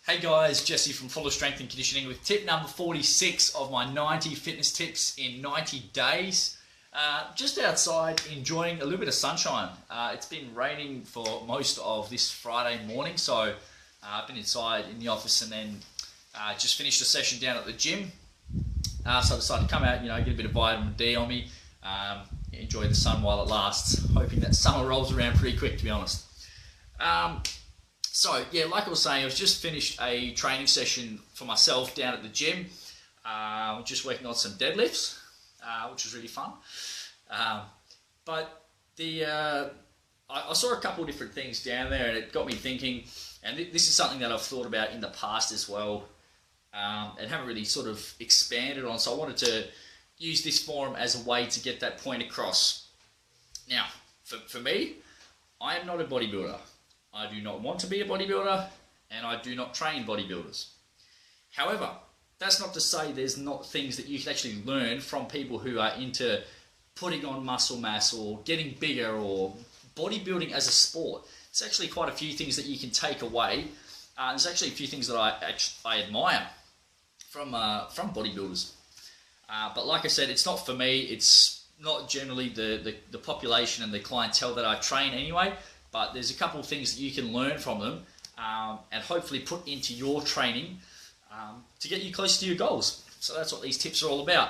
Hey guys, Jesse from Fulla Strength and Conditioning with tip number 46 of my 90 fitness tips in 90 days. Just outside enjoying a little bit of sunshine. It's been raining for most of this Friday morning, so I've been inside in the office and then just finished a session down at the gym. So I decided to come out, get a bit of vitamin D on me, enjoy the sun while it lasts, hoping that summer rolls around pretty quick, to be honest. So yeah, like I was saying, I've just finished a training session for myself down at the gym. Just working on some deadlifts, which was really fun. But I saw a couple of different things down there, and it got me thinking. And this is something that I've thought about in the past as well, and haven't really sort of expanded on. So I wanted to use this forum as a way to get that point across. Now, for me, I am not a bodybuilder. I do not want to be a bodybuilder, and I do not train bodybuilders. However, that's not to say there's not things that you can actually learn from people who are into putting on muscle mass or getting bigger or bodybuilding as a sport. There's actually quite a few things that you can take away. There's actually a few things that I admire from bodybuilders. But like I said, it's not for me. It's not generally the population and the clientele that I train anyway. But there's a couple of things that you can learn from them and hopefully put into your training to get you close to your goals. So that's what these tips are all about.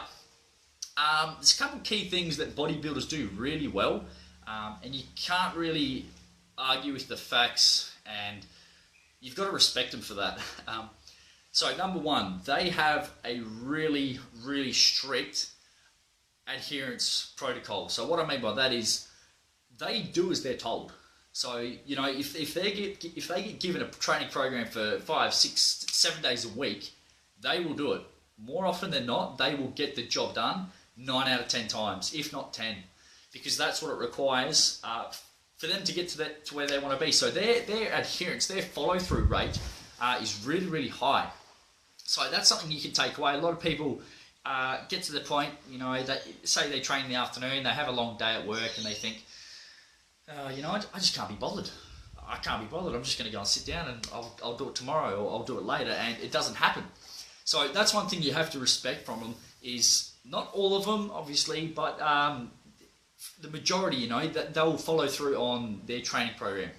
There's a couple of key things that bodybuilders do really well, and you can't really argue with the facts, and you've got to respect them for that. So number one, they have a really, really strict adherence protocol. So what I mean by that is they do as they're told. So, if they get given a training program for 5, 6, 7 days a week, they will do it. More often than not, they will get the job done 9 out of 10 times, if not 10, because that's what it requires for them to get to where they want to be. So their adherence, their follow-through rate is really, really high. So that's something you can take away. A lot of people get to the point, that say they train in the afternoon, they have a long day at work, and they think, I just can't be bothered. I can't be bothered. I'm just going to go and sit down and I'll do it tomorrow or I'll do it later, and it doesn't happen. So that's one thing you have to respect from them, is not all of them, obviously, but the majority, that they'll follow through on their training program.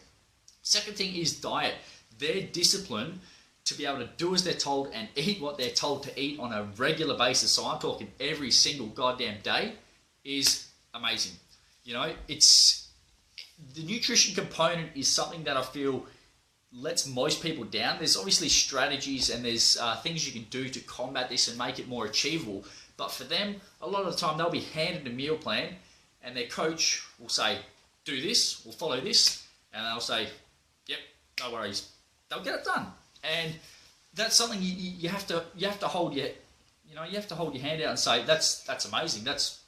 Second thing is diet. Their discipline to be able to do as they're told and eat what they're told to eat on a regular basis, so I'm talking every single goddamn day, is amazing. The nutrition component is something that I feel lets most people down. There's obviously strategies and there's things you can do to combat this and make it more achievable. But for them, a lot of the time they'll be handed a meal plan and their coach will say, do this, we'll follow this. And they'll say, yep, no worries. They'll get it done. And that's something you have to hold your, you have to hold your hand out and say, that's amazing. That's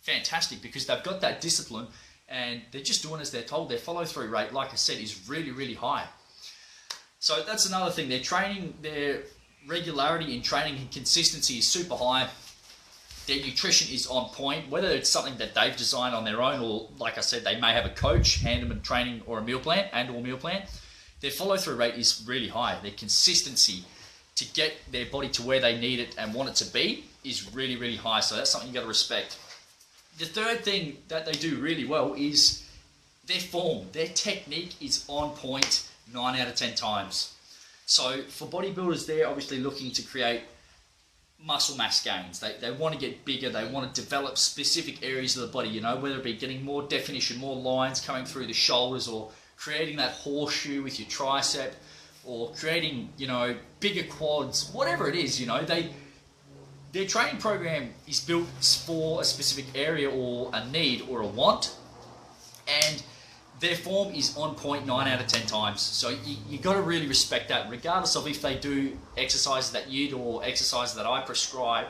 fantastic, because they've got that discipline and they're just doing as they're told. Their follow-through rate, like I said, is really, really high. So that's another thing. Their regularity in training and consistency is super high. Their nutrition is on point, whether it's something that they've designed on their own or, like I said, they may have a coach hand them a training or a meal plan or meal plan. Their follow-through rate is really high. Their consistency to get their body to where they need it and want it to be is really, really high. So that's something you've got to respect. The third thing that they do really well is their form. Their technique is on point 9 out of 10 times. So for bodybuilders, they're obviously looking to create muscle mass gains. They want to get bigger. They want to develop specific areas of the body, whether it be getting more definition, more lines coming through the shoulders, or creating that horseshoe with your tricep, or creating, bigger quads, whatever it is, their training program is built for a specific area or a need or a want, and their form is on point 9 out of 10 times. So you got to really respect that, regardless of if they do exercises that you do or exercises that I prescribe.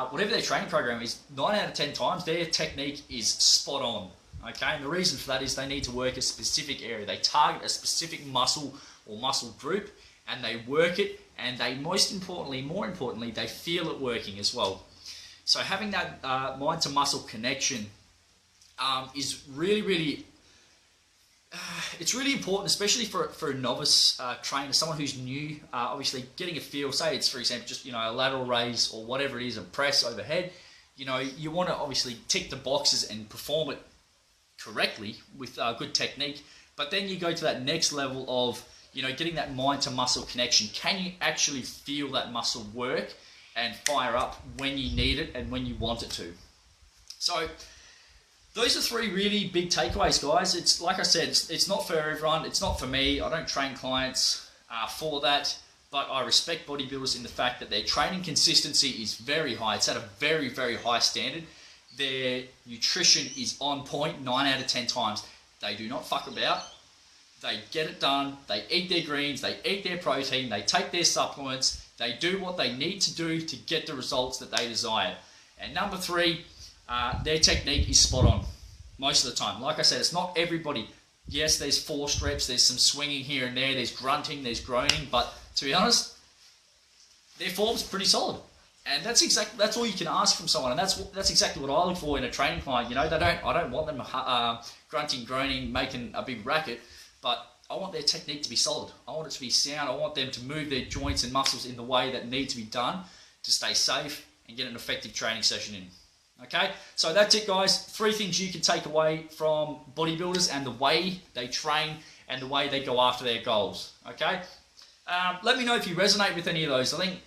Whatever their training program is, 9 out of 10 times, their technique is spot on. Okay, and the reason for that is they need to work a specific area. They target a specific muscle or muscle group, and they work it, and they more importantly, they feel it working as well. So having that mind to muscle connection is really, really it's really important, especially for a novice trainer, someone who's new, obviously getting a feel, say it's, for example, just, a lateral raise or whatever it is, a press overhead. You want to obviously tick the boxes and perform it correctly with good technique, but then you go to that next level of, getting that mind to muscle connection. Can you actually feel that muscle work and fire up when you need it and when you want it to? So those are 3 really big takeaways, guys. It's like I said, it's not for everyone. It's not for me. I don't train clients for that, but I respect bodybuilders in the fact that their training consistency is very high. It's at a very, very high standard. Their nutrition is on point 9 out of 10 times. They do not fuck about. They get it done. They eat their greens. They eat their protein. They take their supplements. They do what they need to do to get the results that they desire. And number 3, their technique is spot on most of the time. Like I said, it's not everybody. Yes, there's forced reps, there's some swinging here and there, there's grunting, there's groaning, but to be honest, their form's pretty solid. And that's all you can ask from someone, and that's exactly what I look for in a training client. I don't want them grunting, groaning, making a big racket, but I want their technique to be solid. I want it to be sound. I want them to move their joints and muscles in the way that need to be done to stay safe and get an effective training session in. Okay, so that's it, guys. 3 things you can take away from bodybuilders and the way they train and the way they go after their goals. Okay, let me know if you resonate with any of those. I think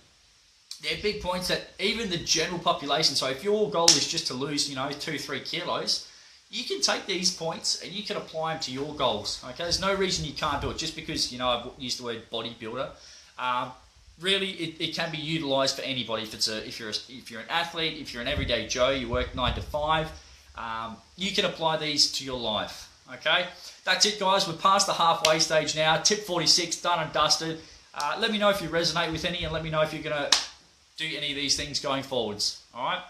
they're big points that even the general population, so if your goal is just to lose 2-3 kilos, you can take these points and you can apply them to your goals. Okay, there's no reason you can't do it just because I've used the word bodybuilder. Really, it can be utilised for anybody. If you're an athlete, if you're an everyday Joe, you work 9 to 5, you can apply these to your life. Okay, that's it, guys. We're past the halfway stage now. Tip 46 done and dusted. Let me know if you resonate with any, and let me know if you're gonna do any of these things going forwards. All right,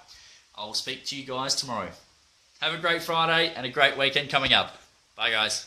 I will speak to you guys tomorrow. Have a great Friday and a great weekend coming up. Bye, guys.